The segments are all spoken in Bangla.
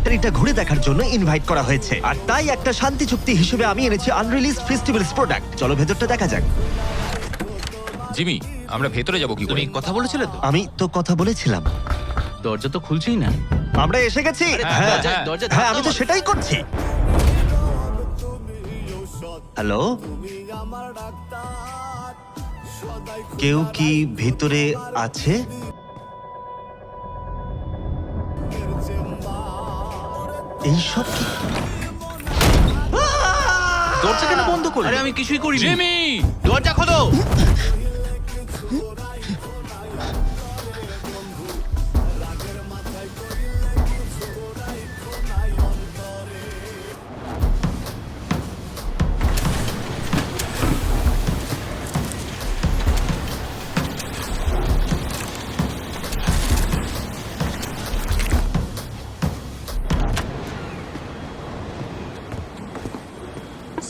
ফ্যাক্টরিটা ঘুরে দেখার জন্য ইনভাইট করা হয়েছে, আর তাই একটা শান্তি চুক্তি হিসেবে আমি এনেছি আনরিলিজড ফেস্টিভ্যালস প্রোডাক্ট। চলো ভেতরটা দেখা যাক। জিমি, আমরা ভেতরে যাব কি করে? তুমি কথা বলেছিলে তো? আমি তো কথা বলেছিলাম। দরজা তো খুলছেই না। আমরা এসে গেছি। হ্যাঁ, দরজা হ্যাঁ, আমি তো সেটাই করছি। হ্যালো, কেউ কি ভিতরে আছে? এইসব কি? দরজা কেন বন্ধ করলে? আরে আমি কিছুই করিনি। জিমি! দরজা খোলো।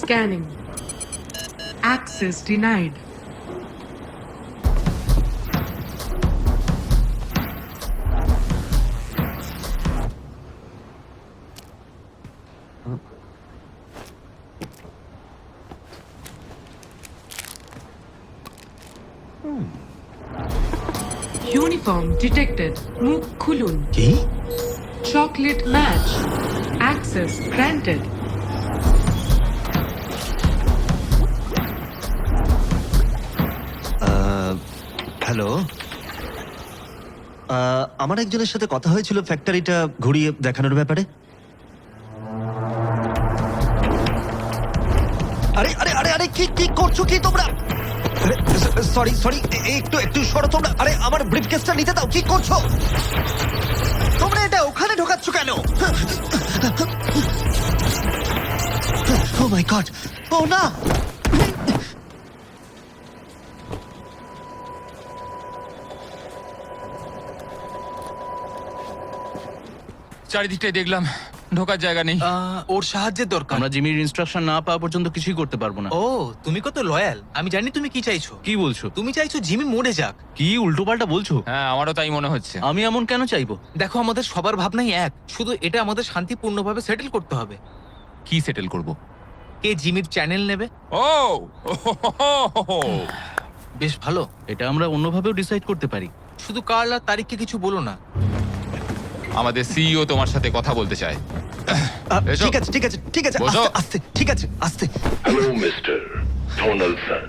Scanning. Access denied. Uniform detected. মুখ খুলুন. কি? Chocolate match. Access granted. Hello, আমার একজনের সাথে কথা হয়েছিল ফ্যাক্টরিটা ঘুরিয়ে দেখানোর ব্যাপারে। আরে আরে আরে আরে কি কি করছো কি তোমরা? সরি সরি, একটু একটু সরো তোমরা। আরে আমার ব্রিফকেসটা নিতে দাও। কি করছো তোমরা? এটা ওখানে ঢোকাচ্ছ কেন? ও মাই গড! ও না! চারিদিকটাই দেখলাম, ঢোকার জায়গা নেই। ওর সাহায্যের দরকার। আমরা জিমির ইনস্ট্রাকশন না পাওয়া পর্যন্ত কিছুই করতে পারবো না। ও, তুমি কত লয়াল। আমি জানি তুমি কি চাইছো। কি বলছো? তুমি চাইছো জিমি মরে যাক। কি উল্টোপাল্টা বলছো? হ্যাঁ, আমারও তাই মনে হচ্ছে। আমি এমন কেন চাইবো? দেখো, আমাদের সবার ভাবনাই এক, শুধু এটা আমাদের শান্তিপূর্ণভাবে সেটেল করতে হবে। কি সেটেল করব? কে জিমির চ্যানেল নেবে? ও বেশ ভালো। এটা আমরা অন্যভাবেও ডিসাইড করতে পারি। শুধু কার্ল আর তারিখকে কিছু বলো না। আমাদের সিইও তোমার সাথে কথা বলতে চায়। এসো। ঠিক আছে ঠিক আছে ঠিক আছে, বসো। আস্তে আস্তে, ঠিক আছে আস্তে। হ্যালো মিস্টার ডোনাল্ডসন,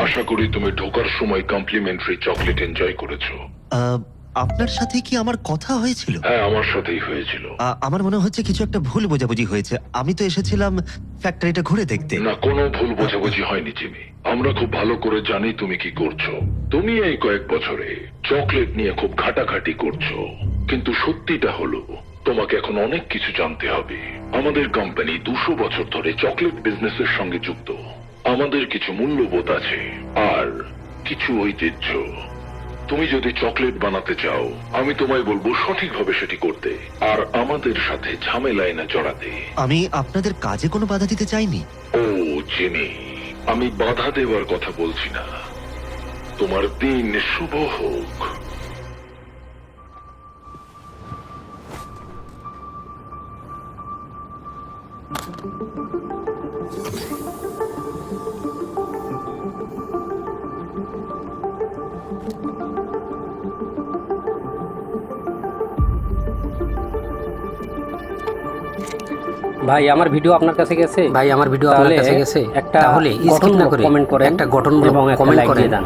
আশা করি তুমি ঢোকার সময় কমপ্লিমেন্টারি চকলেট এনজয় করেছো। আপনার সাথে কি আমার কথা হয়েছিল? হ্যাঁ, আমার সাথেই হয়েছিল। আমার মনে হচ্ছে কিছু একটা ভুল বোঝাবুঝি হয়েছে। আমি তো এসেছিলাম ফ্যাক্টরিটা ঘুরে দেখতে। না, কোনো ভুল বোঝাবুঝি হয়নি জিমি। আমরা খুব ভালো করে জানি তুমি কি করছো। তুমি এই কয়েক বছরে চকলেট নিয়ে খুব ঘাটাঘাটি করছো, কিন্তু সত্যিটা হলো তোমাকে এখন অনেক কিছু জানতে হবে। আমাদের কোম্পানি 200 বছর ধরে চকলেট বিজনেসের সঙ্গে যুক্ত। আমাদের কিছু মূল্যবোধ আছে আর কিছু ঐতিহ্য। তুমি যদি চকলেট বানাতে চাও, আমি তোমায় বলবো সঠিকভাবে সেটি করতে, আর আমাদের সাথে ঝামেলায় না জড়াতে। আমি আপনাদের কাজে কোনো বাধা দিতে চাইনি। ও জিমি, আমি বাধা দেওয়ার কথা বলছি না। তোমার দিন শুভ হোক। ভাই আমার ভিডিও আপনার কাছে গেছে? ভাই আমার ভিডিও আপনার কাছে গেছে? একটা তাহলে স্কিপ না করে কমেন্ট করে একটা গঠনমূলক এবং কমেন্ট করে দেন,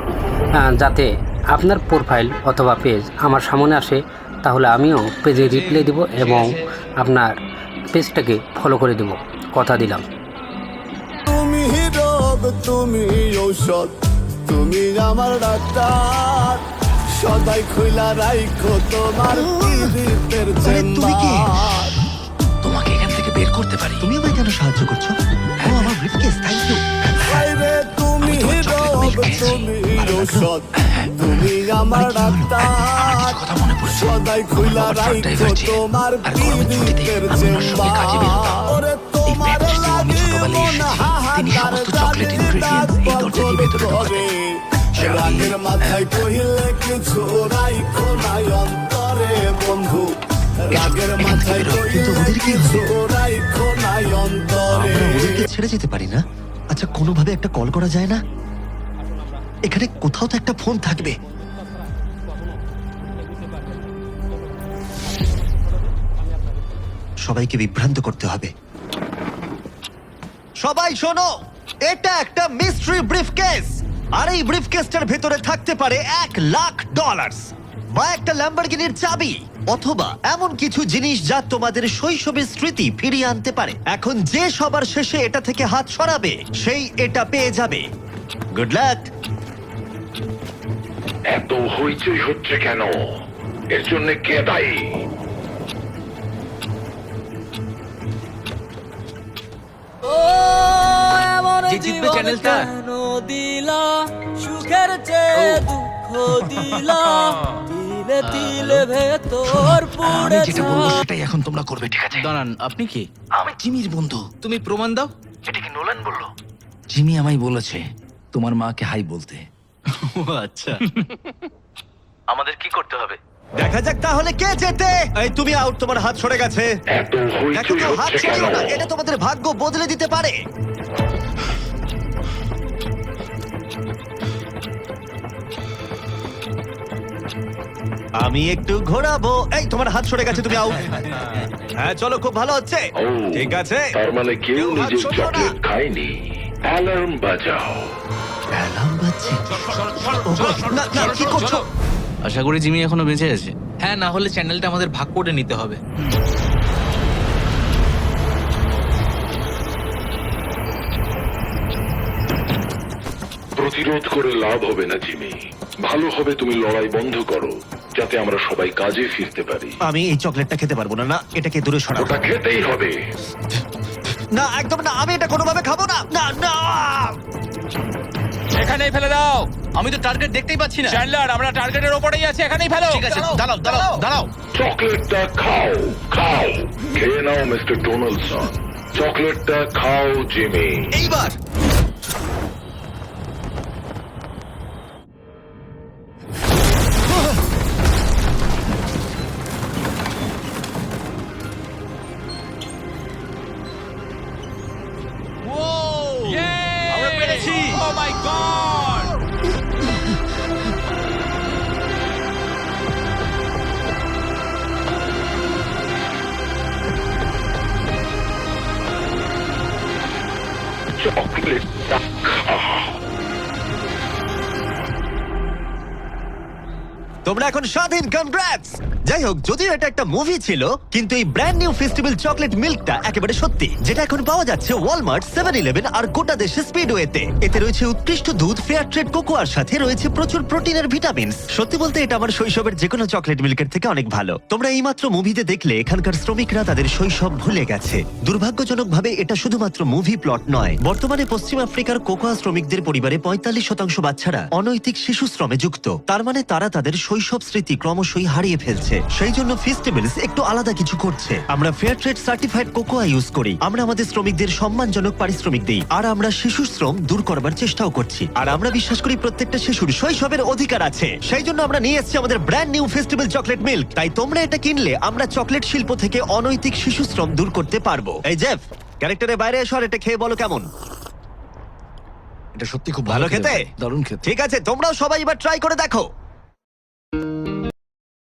যাতে আপনার প্রোফাইল অথবা পেজ আমার সামনে আসে। তাহলে আমিও পেজে রিপ্লাই দেব এবং আপনার পেজটাকে ফলো করে দেব। কথা দিলাম। তুমি রোগ, তুমি ঔষধ, তুমি আমার ডাক্তার। সদাই খুইলা রাইখো তোমার পীড়িতের তুমি কি? চেম্বার। তোমাকে এখান থেকে বের করতে পারি। তুমি আমায় কেন সাহায্য করছো? ও আমার ব্রিফকেস, থ্যাংক ইউ। হায়রে তুমি রোগ, তুমি ঔষধ, তুমি আমার ডাক্তার। সদাই খুইলা রাইখো তোমার পীড়িতের চেম্বার। ওরে তোমার লাগে মন হাহাকার, গালির দাগ পড়ে। রাগের মাথায় কহিলে কিছু রাইখো নাই অন্তরে বন্ধু। রাগের মাথায় কিন্তু ওদের কি হবে? রাইখো নাই অন্তরে আমরা ওদেরকে ছেড়ে যেতে পারি না। আচ্ছা, কোনোভাবে একটা কল করা যায় না? এখানে কোথাও তো একটা ফোন থাকবে। সবাইকে বিভ্রান্ত করতে হবে। সবাই শোনো, এটা একটা মিস্ট্রি ব্রিফকেস, আর এই ব্রিফকেসটার ভেতরে থাকতে পারে $1,00,000 বা একটা ল্যাম্বরগিনির চাবি, অথবা এমন কিছু জিনিস যা তোমাদের শৈশবের স্মৃতি ফিরিয়ে আনতে পারে। এখন যে সবার শেষে এটা থেকে হাত সরাবে সেই এটা পেয়ে যাবে। Good luck. এত হইচই হচ্ছে কেন? এর জন্য কে দায়ী? যে জিতবে চ্যানেলটা দিলা সুখের চেয়ে দুঃখ দিলা তিলে তিলে ভেতর পুড়ে যেটা বলবো সেটাই এখন তোমরা করবে, ঠিক আছে? দাঁড়ান, আপনি কি? আমি জিমির বন্ধু। তুমি প্রমাণ দাও। এটা কি নোলান বললো? জিমি আমায় বলেছে তোমার মাকে হাই বলতে। ও আচ্ছা। আমাদের কি করতে হবে? দেখা যাক তাহলে কে জেতে। এই তুমি আউট, তোমার হাত সরে গেছে। এত দেখো হইচই তো, হাত হচ্ছে কেন? সরিও না, এটা তোমাদের ভাগ্য বদলে দিতে পারে। আমি একটু ঘোরাবো। এই তোমার হাত সরে গেছে, তুমি আউট। হ্যাঁ চলো, খুব ভালো হচ্ছে। ও, ঠিক আছে, তার মানে কেউ হাত নিজের সরিও না। চকলেট খায়নি। অ্যালার্ম বাজাও। অ্যালার্ম বাজছে। ও God, না, না, কি করছো? আশা করি জিমি এখনো বেঁচে আছে। হ্যাঁ, না হলে চ্যানেলটা আমাদের ভাগ করে নিতে হবে। প্রতিরোধ করে লাভ হবে না জিমি। ভালো হবে তুমি লড়াই বন্ধ করো, যাতে আমরা সবাই কাজে ফিরতে পারি। আমি এই চকলেটটা খেতে পারবো না। না, এটাকে দূরে সরাবো। ওটা খেতেই হবে। না, একদম না, আমি এটা কোনোভাবে খাবো না। না, না। এখানেই ফেলে দাও। আমি তো টার্গেট দেখতেই পাচ্ছি না। চ্যান্ডলার, আমরা টার্গেটের ওপরেই আছি, এখানেই ফেলো। ঠিক আছে, দাঁড়াও দাঁড়াও দাঁড়াও। চকলেটটা খাও, খাও। খেয়ে নাও মিস্টার ডোনাল্ডসন। চকলেটটা খাও জিমি। এইবার আমরা পেরেছি। ও মাই গড! চকলেটটা খাও। তোমরা এখন স্বাধীন। কনগ্রাটস। যাই হোক, যদিও এটা একটা মুভি ছিল, কিন্তু এই ব্র্যান্ড নিউ ফেস্টিভ্যাল চকলেট মিল্কটা একেবারে সত্যি, যেটা এখন পাওয়া যাচ্ছে ওয়ালমার্ট, 7-Eleven আর গোটা দেশে স্পিডওয়েতে। এতে রয়েছে উৎকৃষ্ট দুধ, ফেয়ার ট্রেড কোকোয়ার সাথে রয়েছে প্রচুর প্রোটিনের ভিটামিনস। সত্যি বলতে এটা আমার শৈশবের যে কোনো চকলেট মিল্কের থেকে অনেক ভালো। তোমরা এইমাত্র মুভিতে দেখলে এখানকার শ্রমিকরা তাদের শৈশব ভুলে গেছে। দুর্ভাগ্যজনকভাবে এটা শুধুমাত্র মুভি প্লট নয়। বর্তমানে পশ্চিম আফ্রিকার কোকোয়া শ্রমিকদের পরিবারে 45% বাচ্চারা অনৈতিক শিশু শ্রমে যুক্ত। তার মানে তারা তাদের শৈশব স্মৃতি ক্রমশই হারিয়ে ফেলছে। সেই জন্য ফেস্টিভ্যালস একটু আলাদা কিছু করছে। আমরা fair trade certified cocoa use করি, আমরা আমাদের শ্রমিকদের সম্মানজনক পারিশ্রমিক দিই, আর আমরা শিশু শ্রম দূর করবার চেষ্টাও করছি। আর আমরা বিশ্বাস করি প্রত্যেকটা শিশুর শৈশবের অধিকার আছে। সেই জন্য আমরা নিয়ে এসেছি আমাদের brand new festival chocolate milk. তাই তোমরা এটা কিনলে আমরা চকলেট শিল্প থেকে অনৈতিক শিশু শ্রম দূর করতে পারবো। এই জেফ, ক্যারেক্টারের বাইরে এসো আর এটা খেয়ে বলো কেমন। এটা সত্যি খুব ভালো খেতে? দারুণ খেতে। ঠিক আছে, তোমরাও সবাই এবার ট্রাই করে দেখো।